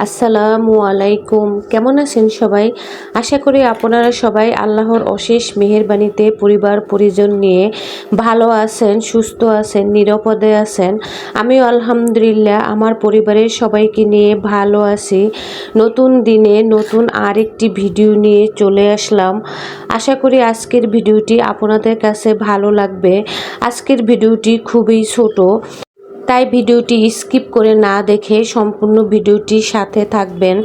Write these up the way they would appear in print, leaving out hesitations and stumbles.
আসসালামু আলাইকুম। কেমন আছেন সবাই? আশা করি আপনারা সবাই আল্লাহর অশেষ মেহেরবানিতে পরিবার পরিজন নিয়ে ভালো আছেন, সুস্থ আছেন, নিরাপদে আছেন। আমিও আলহামদুলিল্লাহ আমার পরিবারের সবাইকে নিয়ে ভালো আছি। নতুন দিনে নতুন আরেকটি ভিডিও নিয়ে চলে আসলাম। আশা করি আজকের ভিডিওটি আপনাদের কাছে ভালো লাগবে। আজকের ভিডিওটি খুবই ছোট, তাই ভিডিওটি স্কিপ করে না দেখে সম্পূর্ণ ভিডিওটির সাথে থাকবেন।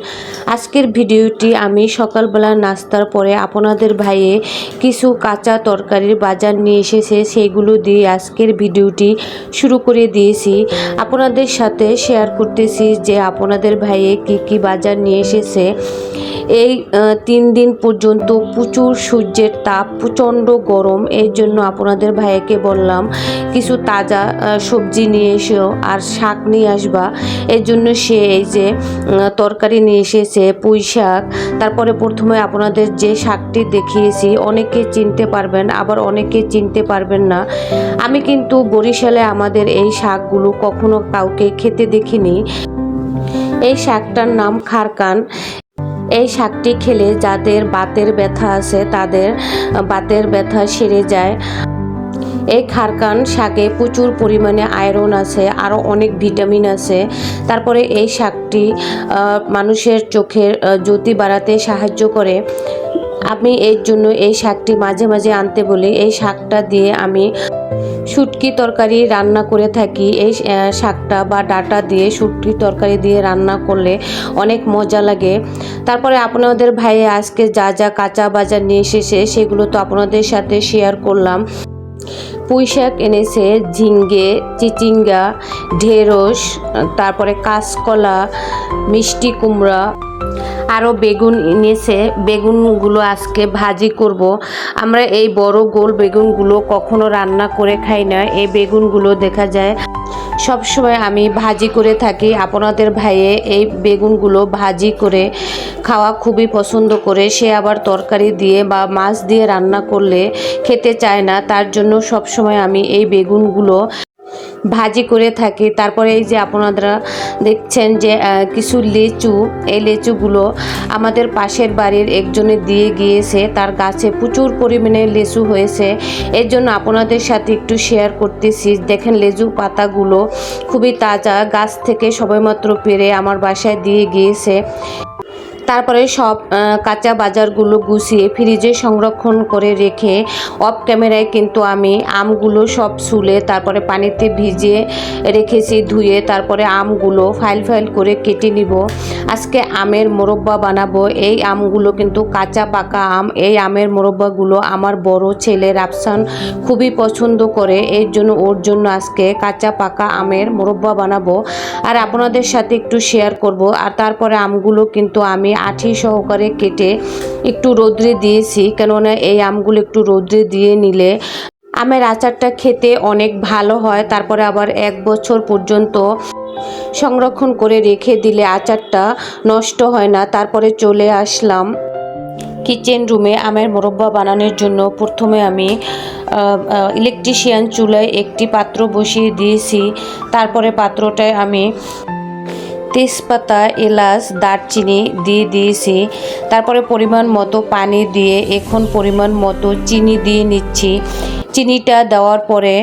আজকের ভিডিওটি আমি সকালবেলা নাস্তার পরে আপনাদের ভাইয়ে কিছু কাঁচা তরকারির বাজার নিয়ে এসেছে, সেইগুলো দিয়ে আজকের ভিডিওটি শুরু করে দিয়েছি। আপনাদের সাথে শেয়ার করতেছি যে আপনাদের ভাইয়ে কি বাজার নিয়ে এসেছে। এই 3 দিন পর্যন্ত প্রচুর সূর্যের তাপ, প্রচণ্ড গরম। এর জন্য আপনাদের ভাইয়াকে বললাম কিছু তাজা সবজি নিয়ে এসো আর শাক নিয়ে আসবা। এর জন্য সে এই যে তরকারি নিয়ে এসেছে, পুঁই শাক। তারপরে প্রথমে আপনাদের যে শাকটি দেখিয়েছি, অনেকে চিনতে পারবেন আবার অনেকে চিনতে পারবেন না। আমি কিন্তু বরিশালে আমাদের এই শাকগুলো কখনো কাউকে খেতে দেখিনি। এই শাকটার নাম খারকান। এই শাকটি খেলে যাদের বাতের ব্যথা আছে তাদের বাতের ব্যথা সেরে যায়। এই খারকান শাকে প্রচুর পরিমাণে আয়রন আছে, আরও অনেক ভিটামিন আছে। তারপরে এই শাকটি মানুষের চোখের জ্যোতি বাড়াতে সাহায্য করে। আমি এর জন্য এই শাকটি মাঝে মাঝে আনতে বলি। এই শাকটা দিয়ে আমি শুটকি তরকারি রান্না করে থাকি। এই শাকটা বা ডাঁটা দিয়ে শুটকি তরকারি দিয়ে রান্না করলে অনেক মজা লাগে। তারপরে আপনাদের ভাইয়ে আজকে যা যা কাঁচা বাজার নিয়ে এসেছে সেগুলো তো আপনাদের সাথে শেয়ার করলাম। পুঁই শাক এনেছে, ঝিঙ্গে, চিচিঙ্গা, ঢেঁড়স, তারপরে কাঁচকলা, মিষ্টি কুমড়া, আরও বেগুন এনেছে। বেগুনগুলো আজকে ভাজি করব। আমরা এই বড় গোল বেগুনগুলো কখনো রান্না করে খাই না। এই বেগুনগুলো দেখা যায় সবসময় আমি ভাজি করে থাকি। আপনাদের ভাইয়ে এই বেগুনগুলো ভাজি করে খাওয়া খুবই পছন্দ করে। সে আবার তরকারি দিয়ে বা মাছ দিয়ে রান্না করলে খেতে চায় না, তার জন্য সবসময় আমি এই বেগুনগুলো ভাজি করে থাকি। তারপরে এই যে আপনারা দেখছেন যে কিছু লেচু, এই লেচুগুলো আমাদের পাশের বাড়ির একজনে দিয়ে গিয়েছে। তার গাছে প্রচুর পরিমাণে লেচু হয়েছে, এর জন্য আপনাদের সাথে একটু শেয়ার করতেছি। দেখেন লেচু পাতাগুলো খুবই তাজা, গাছ থেকে সবেমাত্র পেরে আমার বাসায় দিয়ে গিয়েছে। তারপরে সব কাঁচা বাজারগুলো গুছিয়ে ফ্রিজে সংরক্ষণ করে রেখে অফ ক্যামেরায় কিন্তু আমি আমগুলো সব ছুলে তারপরে পানিতে ভিজিয়ে রেখেছি ধুয়ে। তারপরে আমগুলো ফাইল ফাইল করে কেটে নিব। আজকে আমের মোরব্বা বানাবো। এই আমগুলো কিন্তু কাঁচা পাকা আম। এই আমের মোরব্বাগুলো আমার বড় ছেলে রাফসান খুবই পছন্দ করে, এর জন্য ওর জন্য আজকে কাঁচা পাকা আমের মোরব্বা বানাবো আর আপনাদের সাথে একটু শেয়ার করব। আর তারপরে আমগুলো কিন্তু আমি আঠি সহকারে কেটে একটু রোদ্রে দিয়েছি, কেননা এই আমগুলো একটু রোদ্রে দিয়ে নিলে আমের আচারটা খেতে অনেক ভালো হয়। তারপরে আবার 1 বছর পর্যন্ত সংরক্ষণ করে রেখে দিলে আচারটা নষ্ট হয় না। তারপরে চলে আসলাম কিচেন রুমে আমের মোরব্বা বানানোর জন্য। প্রথমে আমি ইলেকট্রিশিয়ান চুলায় একটি পাত্র বসিয়ে দিয়েছি। তারপরে পাত্রটায় আমি তেজপাতা, এলাচ, দারচিনি দিয়ে দিয়েছি। তারপরে পরিমাণ মতো পানি দিয়ে এখন পরিমাণ মতো চিনি দিয়ে নিচ্ছি। চিনিটা দেওয়ার পরে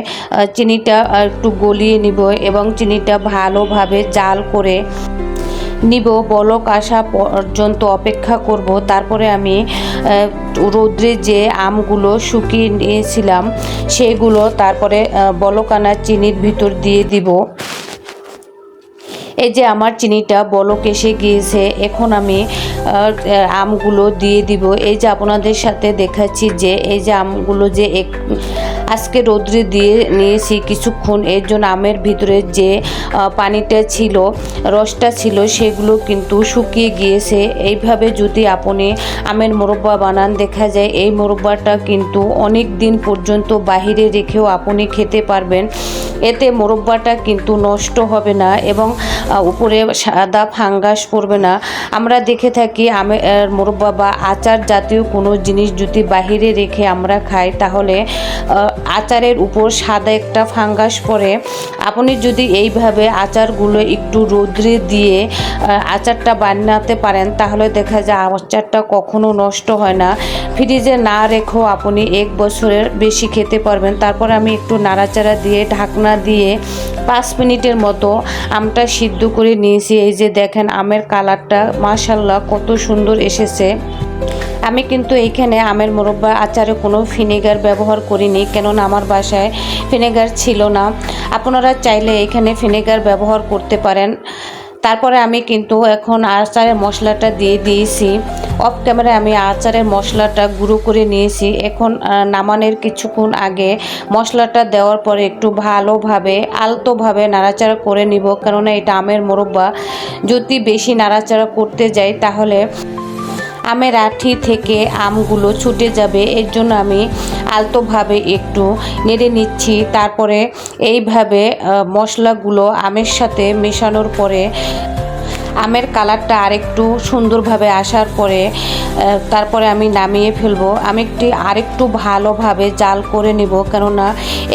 চিনিটা একটু গলিয়ে নিব এবং চিনিটা ভালোভাবে জাল করে নিব। বলক আসা পর্যন্ত অপেক্ষা করব। তারপরে আমি রোদ্রে যে আমগুলো শুকিয়ে নিয়েছিলাম সেগুলো তারপরে বলক আনা চিনির ভিতর দিয়ে দিব। এই যে আমার চিনিটা বলক এসে গিয়েছে, এখন আমি আমগুলো দিয়ে দিব। এই যে আপনাদের সাথে দেখাচ্ছি যে এই যে আমগুলো যে আজকে রোদ্রে দিয়ে নিয়েছি কিছুক্ষণ, এর জন্য আমের ভিতরে যে পানিটা ছিল, রসটা ছিল, সেগুলো কিন্তু শুকিয়ে গিয়েছে। এইভাবে যদি আপনি আমের মোরব্বা বানান, দেখা যায় এই মোরব্বাটা কিন্তু অনেক দিন পর্যন্ত বাহিরে রেখেও আপনি খেতে পারবেন। এতে মোরব্বাটা কিন্তু নষ্ট হবে না এবং উপরে সাদা ফাঙ্গাস পড়বে না। আমরা দেখে থাকি আমের মোরব্বা বা আচার জাতীয় কোনো জিনিস যদি বাহিরে রেখে আমরা খাই তাহলে আচারের উপর সাদা একটা ফাঙ্গাস পড়ে। আপনি যদি এইভাবে আচারগুলো একটু রোদ্রে দিয়ে আচারটা বানাতে পারেন তাহলে দেখা যায় আচারটা কখনো নষ্ট হয় না। ফ্রিজে না রেখেও আপনি 1 বছরের বেশি খেতে পারবেন। তারপর আমি একটু নাড়াচাড়া দিয়ে ঢাকনা দিয়ে 5 মিনিটের মতো আমটা সিদ্ধ করে নিয়েছি। এই যে দেখেন আমের কালারটা মাশাআল্লাহ কত সুন্দর এসেছে। আমি কিন্তু এইখানে আমের মোরব্বা আচারে কোনো ভিনেগার ব্যবহার করিনি, কেননা আমার বাসায় ভিনেগার ছিল না। আপনারা চাইলে এখানে ভিনেগার ব্যবহার করতে পারেন। তারপরে আমি কিন্তু এখন আচারের মশলাটা দিয়ে দিয়েছি। অফ ক্যামেরায় আমি আচারের মশলাটা গুঁড়ো করে নিয়েছি। এখন নামানোর কিছুক্ষণ আগে মশলাটা দেওয়ার পরে একটু ভালোভাবে আলতোভাবে নাড়াচাড়া করে নিব, কেননা এটা আমের মোরব্বা। যদি বেশি নাড়াচাড়া করতে যাই তাহলে আমের আঁটি থেকে আমগুলো ছুটে যাবে। এর জন্য আমি আলতোভাবে একটু নেড়ে নিচ্ছি। তারপরে এইভাবে মশলাগুলো আমের সাথে মেশানোর পরে আমের কালারটা আরেকটু সুন্দরভাবে আসার পরে তারপরে আমি নামিয়ে ফেলবো। আমি আরেকটু ভালোভাবে জাল করে নেব, কেননা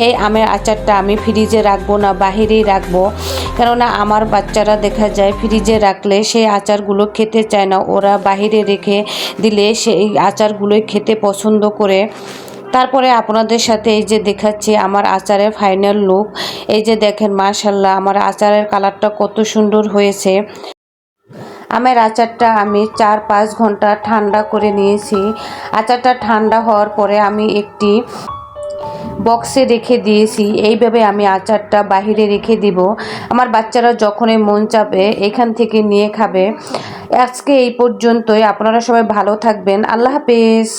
এই আমের আচারটা আমি ফ্রিজে রাখবো না, বাহিরেই রাখবো। কেননা আমার বাচ্চারা দেখা যায় ফ্রিজে রাখলে সেই আচারগুলো খেতে চায় না, ওরা বাহিরে রেখে দিলে সেই আচারগুলোই খেতে পছন্দ করে। তারপরে আপনাদের সাথে এই যে দেখাচ্ছি আমার আচারের ফাইনাল লুক। এই যে দেখেন মাশাআল্লাহ আমার আচারের কালারটা কত সুন্দর হয়েছে। আমের আচারটা আমি 4-5 ঘন্টা ঠান্ডা করে নিয়েছি। আচারটা ঠান্ডা হওয়ার পরে আমি একটি বক্সে রেখে দিয়েছি। এইভাবে আমি আচারটা বাহিরে রেখে দিব। আমার বাচ্চারা যখনই মন চাবে এখান থেকে নিয়ে খাবে। আজকে এই পর্যন্তই। আপনারা সবাই ভালো থাকবেন। আল্লাহ হাফেজ।